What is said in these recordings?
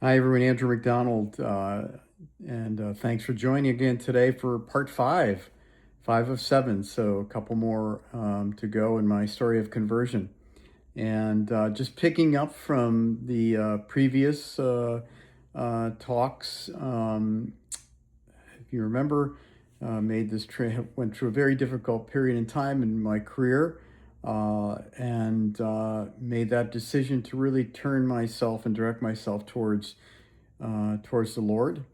Hi, everyone. Andrew McDonald, and thanks for joining again today for part five of seven. So a couple more to go in my story of conversion, and just picking up from the previous talks. If you remember, made this went through a very difficult period in time in my career, and made that decision to really turn myself and direct myself towards the Lord,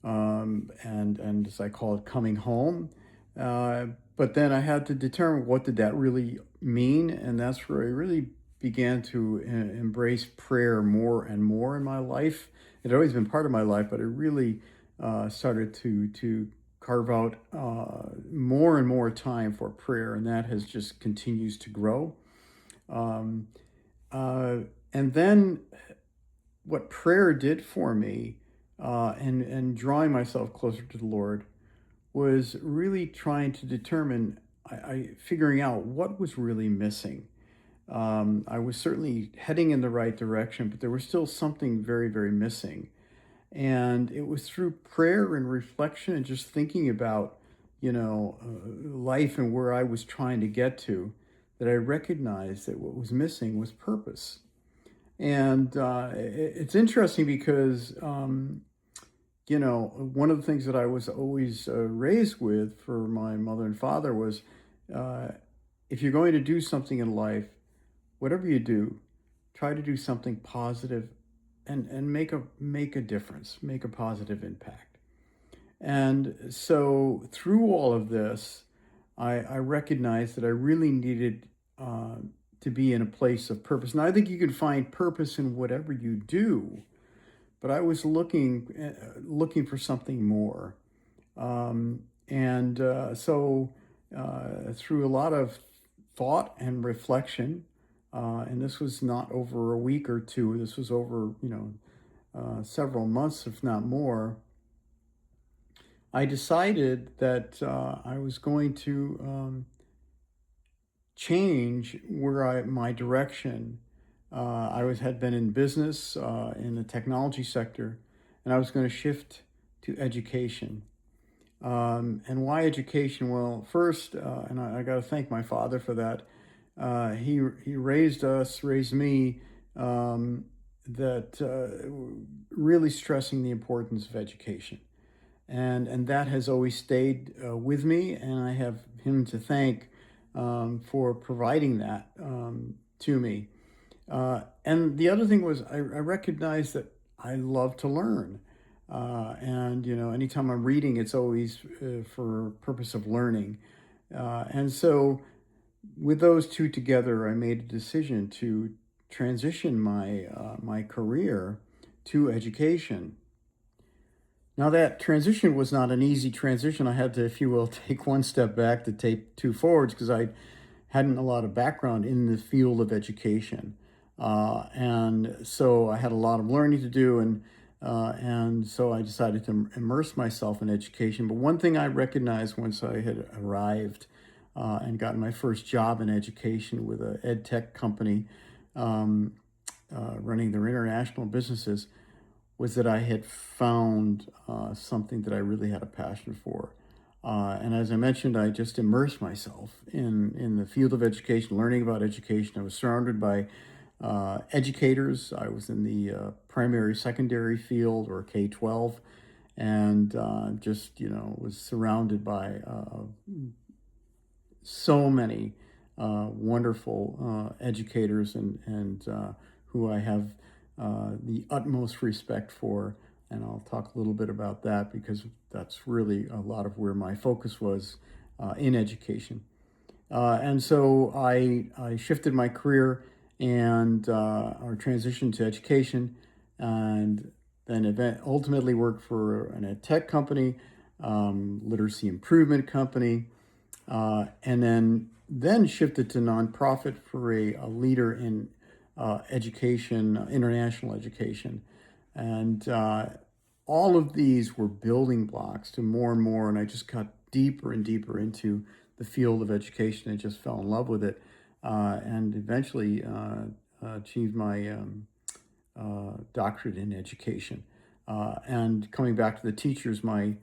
and as I call it, coming home. Uh, but then I had to determine what did that really mean, and that's where I really began to embrace prayer more and more in my life. It had always been part of my life, but I really started to carve out more and more time for prayer, and that has just continues to grow. Um, uh, and then what prayer did for me, and drawing myself closer to the Lord, was really trying to determine, I figuring out what was really missing. I was certainly heading in the right direction, but there was still something very, very missing. And it was through prayer and reflection and just thinking about, life and where I was trying to get to, that I recognized that what was missing was purpose. And it's interesting because, one of the things that I was always raised with for my mother and father was, uh, if you're going to do something in life, whatever you do, try to do something positive and make a difference, make a positive impact. And so through all of this, I recognized that I really needed uh, to be in a place of purpose. And I think you can find purpose in whatever you do, but I was looking for something more. And through a lot of thought and reflection, and this was not over a week or two, this was over, several months, if not more. I decided that I was going to change my direction. Had been in business in the technology sector, and I was going to shift to education. And why education? Well, first, and I got to thank my father for that. He raised me, that really stressing the importance of education, and that has always stayed with me, and I have him to thank for providing that to me. And the other thing was I recognized that I love to learn. And anytime I'm reading, it's always for purpose of learning. And so with those two together, I made a decision to transition my career to education. Now that transition was not an easy transition. I had to, if you will, take one step back to take two forwards because I hadn't a lot of background in the field of education, and so I had a lot of learning to do, and so I decided to immerse myself in education. But one thing I recognized once I had arrived and gotten my first job in education with a ed tech company, um, running their international businesses, was that I had found something that I really had a passion for. And as I mentioned, I just immersed myself in the field of education, learning about education. I was surrounded by educators. I was in the primary, secondary field, or K-12, and just, was surrounded by so many wonderful educators, and who I have the utmost respect for. And I'll talk a little bit about that because that's really a lot of where my focus was in education. And so I shifted my career and or transitioned to education, and then ultimately worked for an ed tech company, literacy improvement company, and then shifted to nonprofit for a leader in education, international education, and all of these were building blocks to more and more. And I just got deeper and deeper into the field of education and just fell in love with it, and eventually achieved my doctorate in education. And coming back to the teachers, my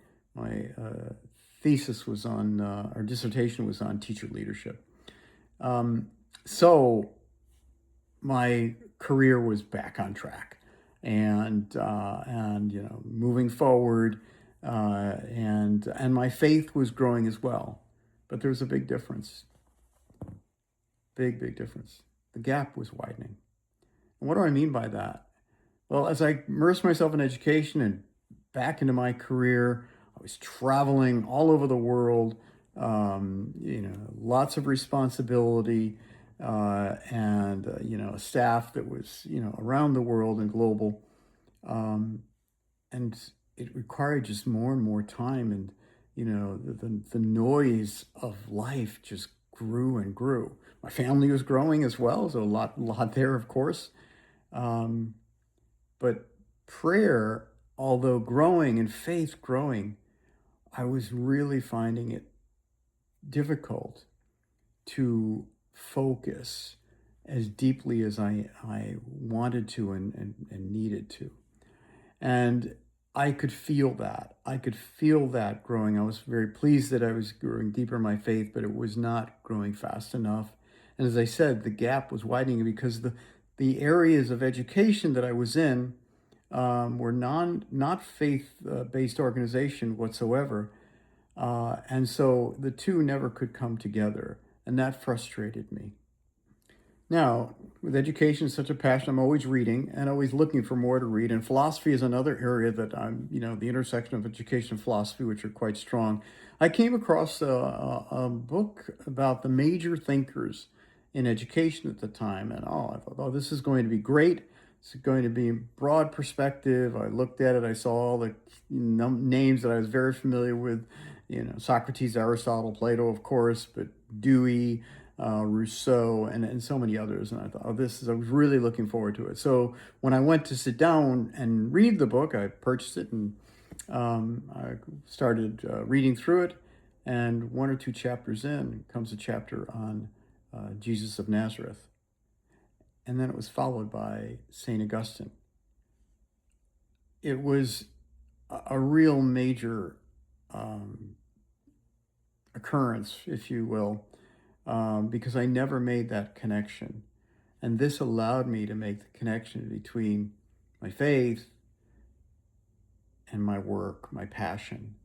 thesis was on, our dissertation was on teacher leadership. So my career was back on track, and moving forward, and my faith was growing as well. But there was a big difference, big difference. The gap was widening. And what do I mean by that? Well, as I immersed myself in education and back into my career, I was traveling all over the world, lots of responsibility, and a staff that was around the world and global, and it required just more and more time, and the noise of life just grew and grew. My family was growing as well, so a lot there, of course. Um, but prayer, although growing and faith growing, I was really finding it difficult to focus as deeply as I wanted to and needed to. And I could feel that. I could feel that growing. I was very pleased that I was growing deeper in my faith, but it was not growing fast enough. And as I said, the gap was widening because the areas of education that I was in were not faith based organization whatsoever, and so the two never could come together, and that frustrated me. Now, with education such a passion, I'm always reading and always looking for more to read. And philosophy is another area that the intersection of education and philosophy, which are quite strong. I came across a book about the major thinkers in education at the time. And I thought, oh, this is going to be great. It's going to be a broad perspective. I looked at it. I saw all the names that I was very familiar with, Socrates, Aristotle, Plato, of course, but Dewey, Rousseau, and so many others. And I thought, I was really looking forward to it. So when I went to sit down and read the book, I purchased it, and I started reading through it. And one or two chapters in comes a chapter on Jesus of Nazareth. And then it was followed by St. Augustine. It was a real major occurrence, if you will, because I never made that connection. And this allowed me to make the connection between my faith and my work, my passion.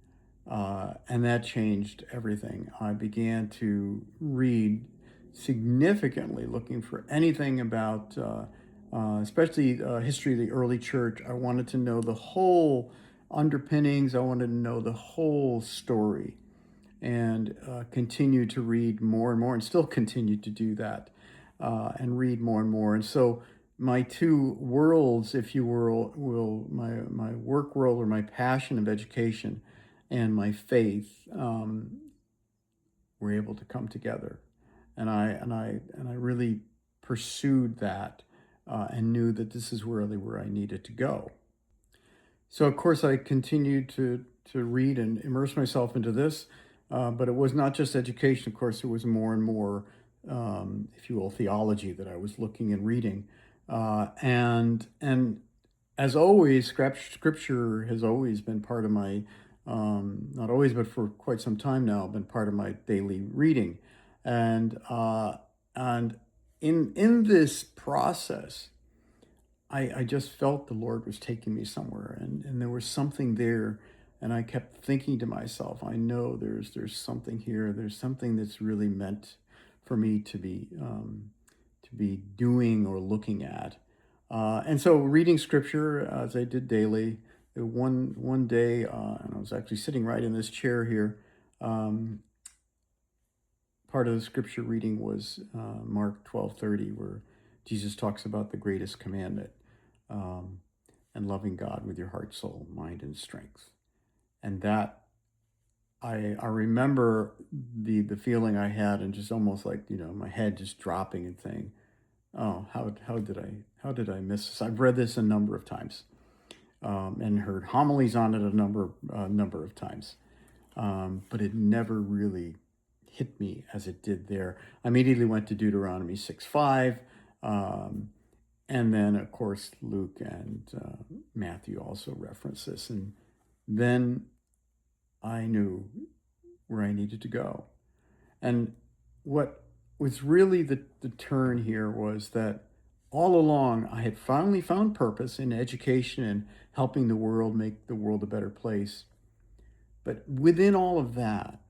And that changed everything. I began to read significantly, looking for anything about, especially history of the early church. I wanted to know the whole underpinnings. I wanted to know the whole story, and continue to read more and more, and still continue to do that, and read more and more. And so my two worlds, if you will, my work world, or my passion of education, and my faith, were able to come together, and I really pursued that, and knew that this is really where I needed to go. So of course I continued to read and immerse myself into this, but it was not just education. Of course, it was more and more, if you will, theology that I was looking and reading, and as always, scripture has always been part of my, not always, but for quite some time now, been part of my daily reading, and in this process, I just felt the Lord was taking me somewhere, and there was something there, and I kept thinking to myself, I know there's something here. There's something that's really meant for me to be doing or looking at, and so reading scripture as I did daily. One day, and I was actually sitting right in this chair here. Part of the scripture reading was Mark 12:30, where Jesus talks about the greatest commandment, um, and loving God with your heart, soul, mind, and strength. And that I remember the feeling I had, and just almost like my head just dropping and saying, "Oh, how did I miss this?" I've read this a number of times, and heard homilies on it a number of times, but it never really hit me as it did there. I immediately went to Deuteronomy 6:5, um, And then, of course, Luke and Matthew also reference this. And then I knew where I needed to go. And what was really the turn here was that all along I had finally found purpose in education and helping the world make the world a better place. But within all of that,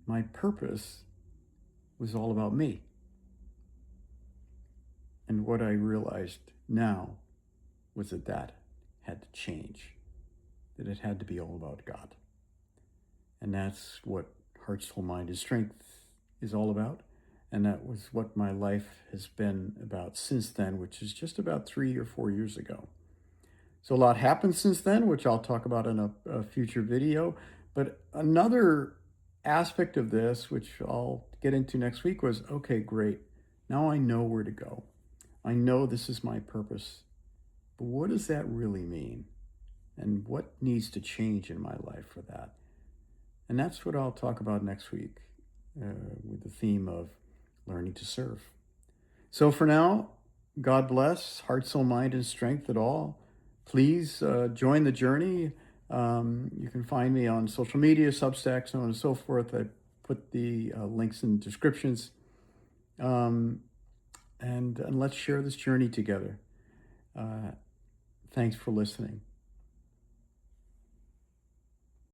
my purpose was all about me. And what I realized now was that had to change, that it had to be all about God. And that's what Heart, Soul, Mind, and Strength is all about. And that was what my life has been about since then, which is just about 3 or 4 years ago. So a lot happened since then, which I'll talk about in a future video. But another aspect of this, which I'll get into next week, was, okay, great. Now I know where to go. I know this is my purpose. But what does that really mean? And what needs to change in my life for that? And that's what I'll talk about next week with the theme of learning to serve. So for now, God bless, heart, soul, mind, and strength at all. Please join the journey. You can find me on social media, Substack, so on and so forth. I put the links in the descriptions. And let's share this journey together. Thanks for listening.